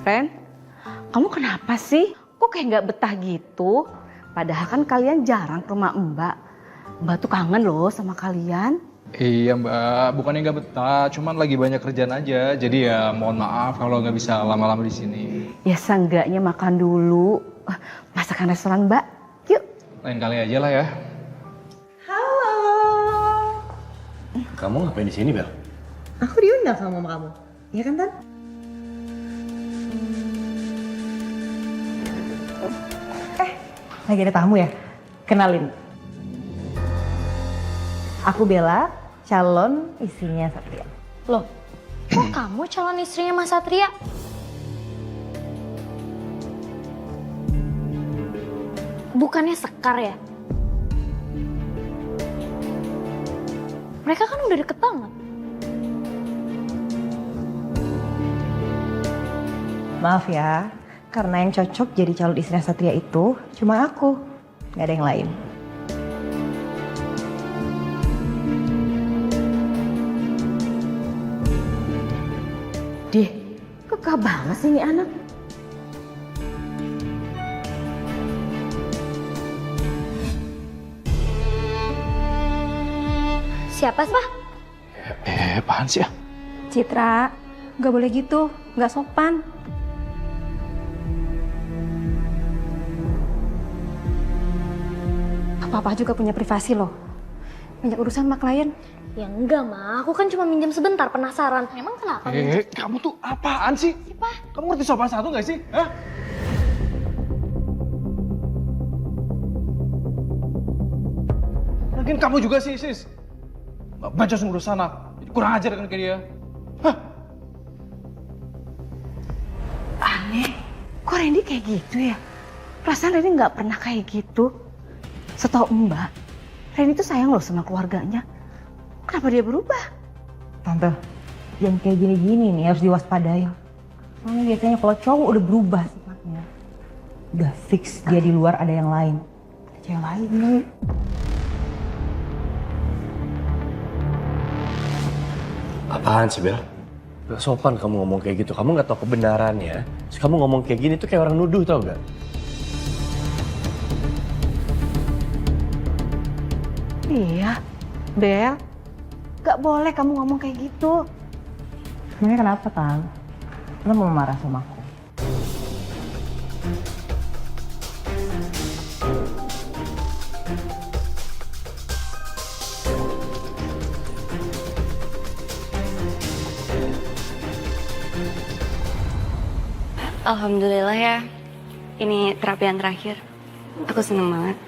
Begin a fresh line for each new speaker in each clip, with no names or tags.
Ren, kamu kenapa sih? Kok kayak nggak betah gitu? Padahal kan kalian jarang ke rumah Mbak. Mbak tuh kangen loh sama kalian.
Iya Mbak, bukannya nggak betah, cuman lagi banyak kerjaan aja. Jadi ya mohon maaf kalau nggak bisa lama-lama di sini.
Ya seenggaknya makan dulu. Masakan restoran Mbak, yuk.
Lain kali aja lah ya.
Halo.
Kamu ngapain di sini, Bel?
Aku diundang sama mama kamu. Iya kan, Tan? Lagi ada tamu ya? Kenalin. Aku Bella, calon istrinya Satria.
Loh, kok kamu calon istrinya Mas Satria? Bukannya Sekar ya? Mereka kan udah deket banget.
Maaf ya, karena yang cocok jadi calon istrinya Satria itu cuma aku, nggak ada yang lain.
Deh, kekeh banget sih ini anak.
Siapa sih, Pak?
Apaan sih ya?
Citra, nggak boleh gitu, nggak sopan. Papa juga punya privasi loh. Banyak urusan sama klien.
Ya enggak, Ma. Aku kan cuma minjem sebentar, penasaran. Emang kenapa?
Kamu tuh apaan sih?
Siapa?
Kamu ngerti sopan satu nggak sih? Hah? Lagian kamu juga sih, sis. Bacos ngurus anak. Kurang ajar kan kayak dia. Hah?
Aneh, kok Randy kayak gitu ya? Perasaan Randy nggak pernah kayak gitu. Setahu Mbak, Randy tuh sayang loh sama keluarganya. Kenapa dia berubah?
Tante, yang kayak gini-gini nih harus diwaspadai. Soalnya biasanya kalau cowok udah berubah sifatnya, udah fix dia di luar ada yang lain. Ada cewek lain nih.
Apaan sih, Bel? Gak sopan kamu ngomong kayak gitu. Kamu gak tahu kebenarannya. Terus kamu ngomong kayak gini tuh kayak orang nuduh, tau gak?
Iya, Bel. Gak boleh kamu ngomong kayak gitu.
Sebenarnya kenapa, Tan? Lo mau marah sama aku?
Alhamdulillah ya, ini terapi yang terakhir. Aku seneng banget.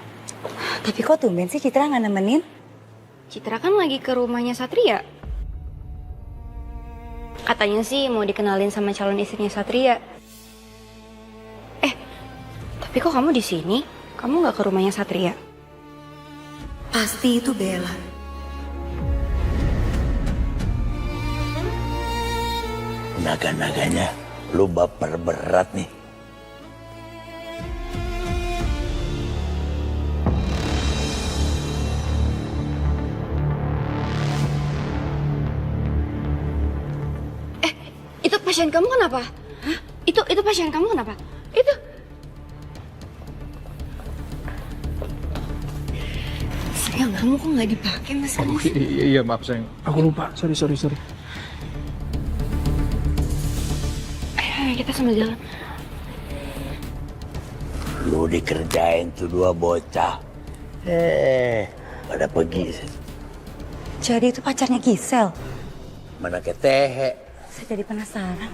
Tapi kok tumben sih Citra nggak nemenin?
Citra kan lagi ke rumahnya Satria. Katanya sih mau dikenalin sama calon istrinya Satria. Tapi kok kamu di sini? Kamu nggak ke rumahnya Satria?
Pasti itu Bella.
Naga-naganya lu baper berat nih.
Itu pasien kamu kenapa? Hah? Itu pasien kamu kenapa? Itu. Sayang, kamu kok nggak dipakai mas?
Iya maaf sayang. Aku lupa. Sorry.
Ayo kita sambil jalan.
Lu dikerjain tuh dua bocah. Pada pergi.
Jadi itu pacarnya Gisel.
Mana ketehe.
Saya jadi penasaran.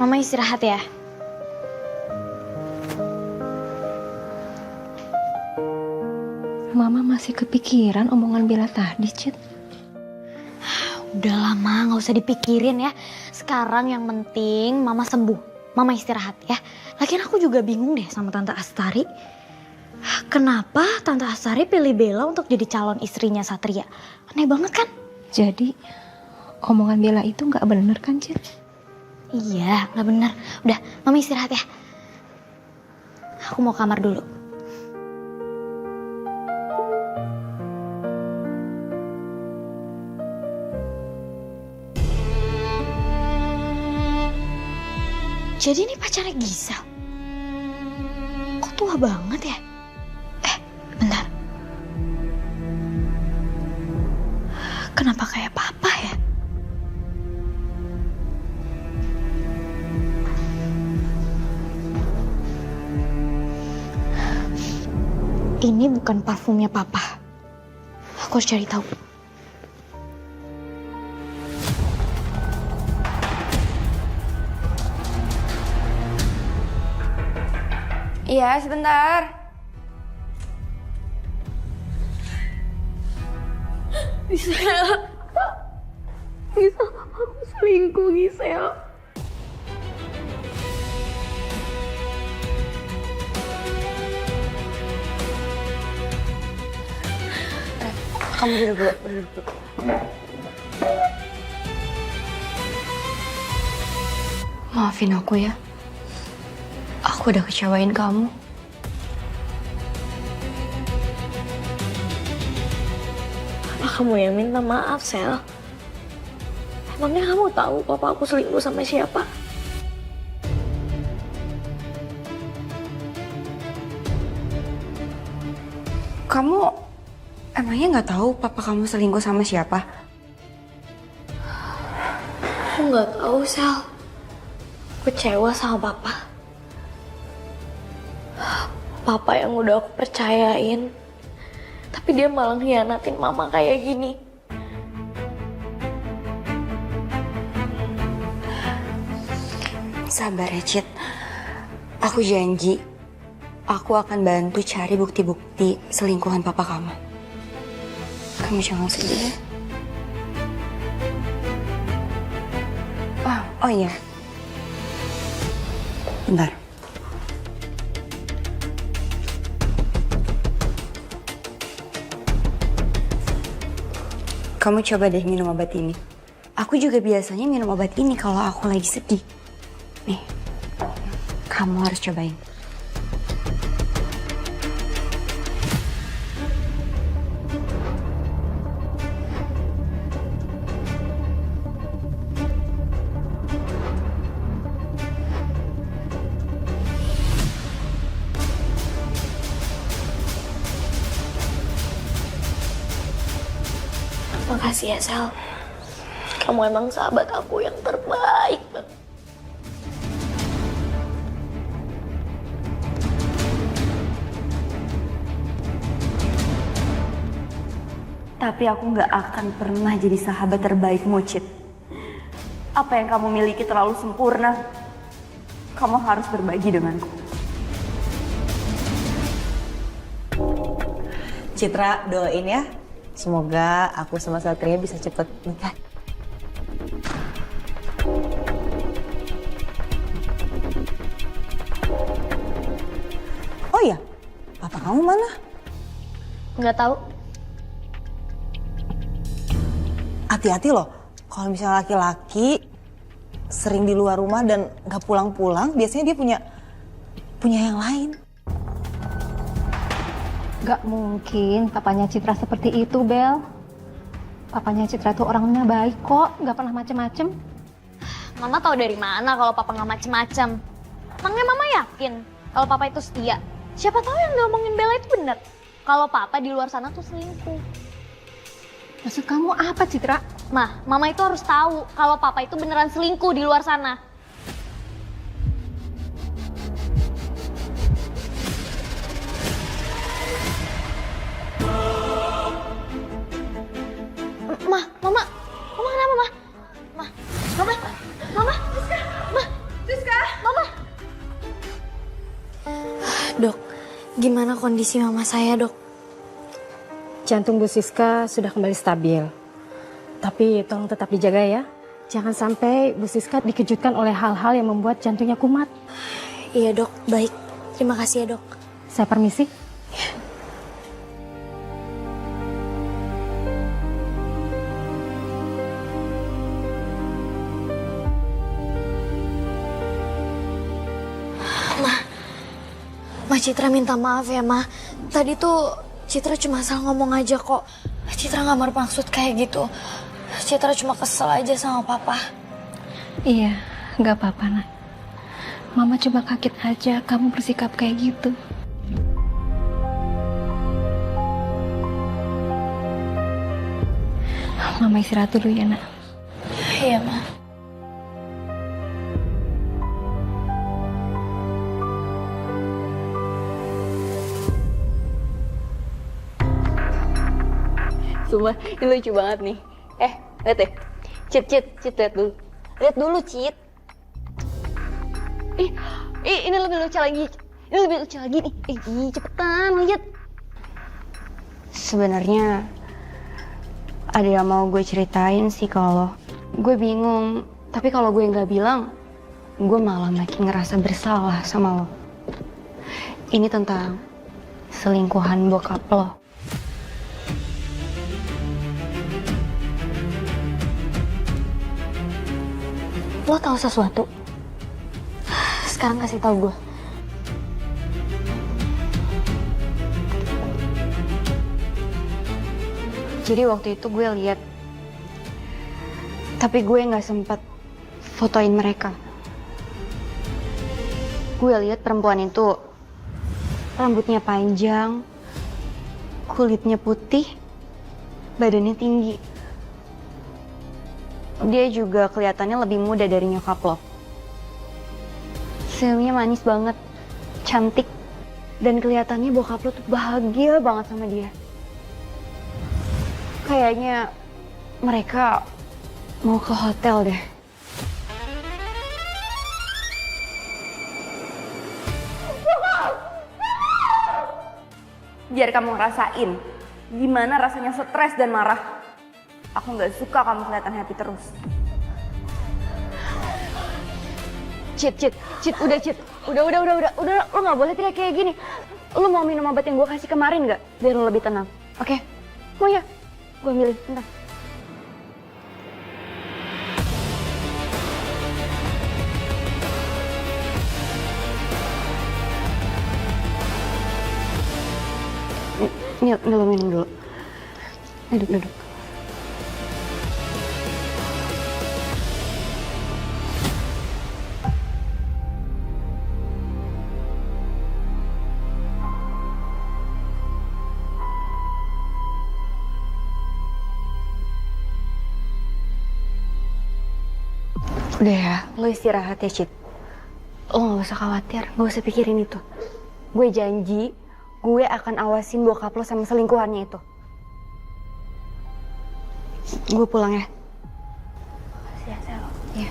Mama istirahat ya.
Mama masih kepikiran omongan Bella tadi, Cit.
Udah lama, nggak usah dipikirin ya. Sekarang yang penting Mama sembuh. Mama istirahat ya. Lagian aku juga bingung deh sama Tante Astari. Kenapa Tante Astari pilih Bella untuk jadi calon istrinya Satria? Aneh banget kan?
Jadi, omongan Bella itu nggak bener kan, Cit?
Iya, nggak benar. Udah, Mama istirahat ya. Aku mau kamar dulu. Jadi ini pacarnya Gisel. Kok tua banget ya? Bentar. Kenapa kayak papa ya? Ini bukan parfumnya papa. Aku harus cari tahu.
Iya, sebentar. Gisel. Gisel, aku selingkuh, Gisel.
Kamu duduk dulu.
Maafin aku ya. Aku udah kecewain kamu.
Apa kamu yang minta maaf, Sel? Emangnya kamu tahu papa aku selingkuh sama siapa?
Kamu emangnya nggak tahu papa kamu selingkuh sama siapa?
Aku nggak tahu, Sel. Kecewa sama papa. Papa yang udah aku percayain. Tapi dia malah hianatin mama kayak gini.
Sabar ya, Cit. Aku janji, aku akan bantu cari bukti-bukti selingkuhan papa kamu. Kamu jangan sedih ya. Oh iya. Bentar. Kamu coba deh minum obat ini. Aku juga biasanya minum obat ini kalau aku lagi sedih. Nih, kamu harus cobain.
Makasih ya, Sel. Kamu emang sahabat aku yang terbaik banget.
Tapi aku nggak akan pernah jadi sahabat terbaikmu, Cit. Apa yang kamu miliki terlalu sempurna. Kamu harus berbagi denganku.
Citra, doain ya. Semoga aku sama Satria bisa cepet nikah. Oh iya, papa kamu mana?
Nggak tahu.
Hati-hati loh, kalau misalnya laki-laki sering di luar rumah dan nggak pulang-pulang, biasanya dia punya yang lain.
Gak mungkin papanya Citra seperti itu, Bel. Papanya Citra tuh orangnya baik kok, gak pernah macem-macem.
Mama tahu dari mana kalau papa nggak macem-macem? Emangnya mama yakin kalau papa itu setia? Siapa tahu yang ngomongin Bella itu bener. Kalau papa di luar sana tuh selingkuh.
Maksud kamu apa, Citra?
Mah, mama itu harus tahu kalau papa itu beneran selingkuh di luar sana. Mama kenapa, Mama. Dok, gimana kondisi mama saya, Dok?
Jantung Bu Siska sudah kembali stabil. Tapi tolong tetap dijaga ya. Jangan sampai Bu Siska dikejutkan oleh hal-hal yang membuat jantungnya kumat.
Iya, Dok. Baik. Terima kasih ya, Dok.
Saya permisi.
Ma Citra minta maaf ya, Ma. Tadi tuh Citra cuma salah ngomong aja kok. Citra nggak bermaksud kayak gitu. Citra cuma kesel aja sama Papa.
Iya, nggak apa-apa, Nak. Mama cuma kaget aja kamu bersikap kayak gitu. Mama istirahat dulu ya, Nak.
Iya, Ma.
Sumpah, ini lucu banget nih. Lihat deh. Cit, lihat dulu. Lihat dulu, Cit. Ini lebih lucu lagi. Ini lebih lucu lagi nih. Cepetan, lihat. Sebenarnya ada yang mau gue ceritain sih kalau gue bingung. Tapi kalau gue nggak bilang, gue malah makin ngerasa bersalah sama lo. Ini tentang selingkuhan bokap lo. Lo tahu sesuatu? Sekarang kasih tahu gue. Jadi waktu itu gue lihat, tapi gue nggak sempat fotoin mereka. Gue lihat perempuan itu rambutnya panjang, kulitnya putih, badannya tinggi. Dia juga kelihatannya lebih muda dari nyokap lo. Senyumnya manis banget, cantik, dan kelihatannya bokap lo tuh bahagia banget sama dia. Kayaknya mereka mau ke hotel deh. Biar kamu ngerasain gimana rasanya stres dan marah. Aku nggak suka kamu kelihatan happy terus. Cit, udah Cit. Udah, lo nggak boleh teriak kayak gini. Lo mau minum obat yang gue kasih kemarin nggak? Biar lo lebih tenang, oke? Mau ya? Gue milih, bentar. Ini lo minum dulu. Duduk. Udah ya, lo istirahat ya, Cit. Lo gak usah khawatir, gak usah pikirin itu. Gue janji, gue akan awasin bokap lo sama selingkuhannya itu. Gue pulang ya. Makasih ya, Sel. Iya.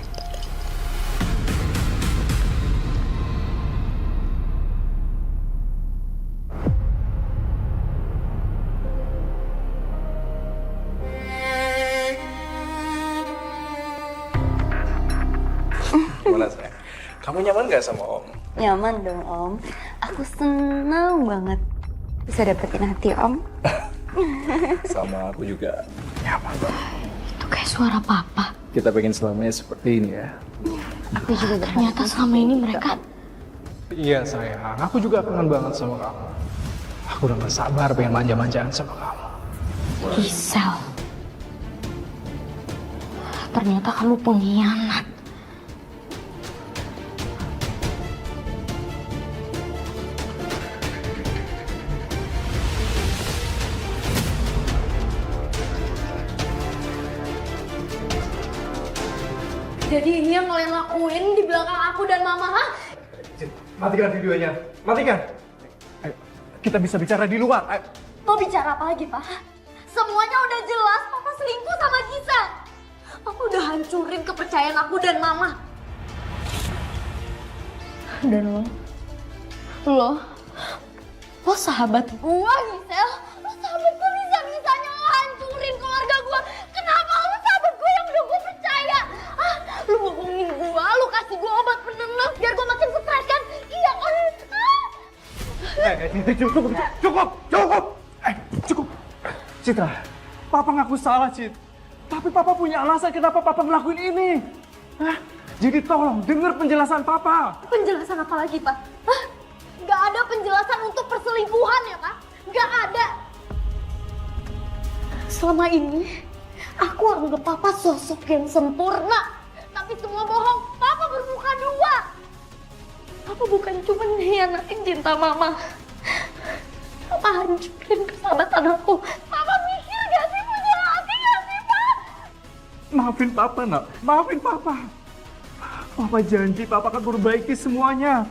Gimana sayang? Kamu nyaman gak sama Om?
Nyaman dong, Om. Aku senang banget bisa dapetin hati Om.
Sama aku juga nyaman banget.
Itu kayak suara Papa.
Kita pengen selamanya seperti ini ya.
Aku juga
Ternyata selama ini mereka...
Iya sayang, aku juga kangen banget sama kamu. Aku udah gak sabar pengen manja-manjaan sama kamu.
Gisel. Ternyata kamu pengkhianat.
Jadi ini yang kalian lakuin di belakang aku dan Mama, ha?
Matikan videonya, matikan. Ayo, kita bisa bicara di luar. Ayo.
Mau bicara apa lagi, Pak? Semuanya udah jelas, Papa selingkuh sama Gisel. Papa udah hancurin kepercayaan aku dan Mama.
Dan lo sahabat
Gua, Gisel, lo sahabat gue bisa-bisanya lo hancurin keluarga gua. Kenapa lo sahabat gue yang udah gue percaya? Ah, lo bohongin gua, lo kasih gua obat penenang biar gua makin stres kan? Iya kan?
Cukup. Citra, Papa ngaku salah, Cit. Tapi Papa punya alasan kenapa Papa ngelakuin ini. Hah? Jadi tolong denger penjelasan Papa.
Penjelasan apa lagi, Pak? Hah? Gak ada penjelasan untuk perselingkuhan ya Kak? Nggak ada. Selama ini aku anggap Papa sosok yang sempurna. Tapi semua bohong, Papa bermuka dua. Papa bukan cuma mengkhianatin cinta Mama. Papa hancurin persahabatan aku. Papa mikir gak sih, punya hati gak sih, Pak?
Maafin Papa, nak. Maafin Papa. Papa janji Papa akan perbaiki semuanya.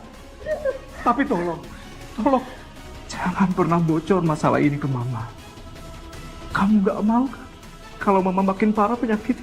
Tapi tolong, jangan pernah bocor masalah ini ke Mama. Kamu gak mau kan kalau Mama makin parah penyakit?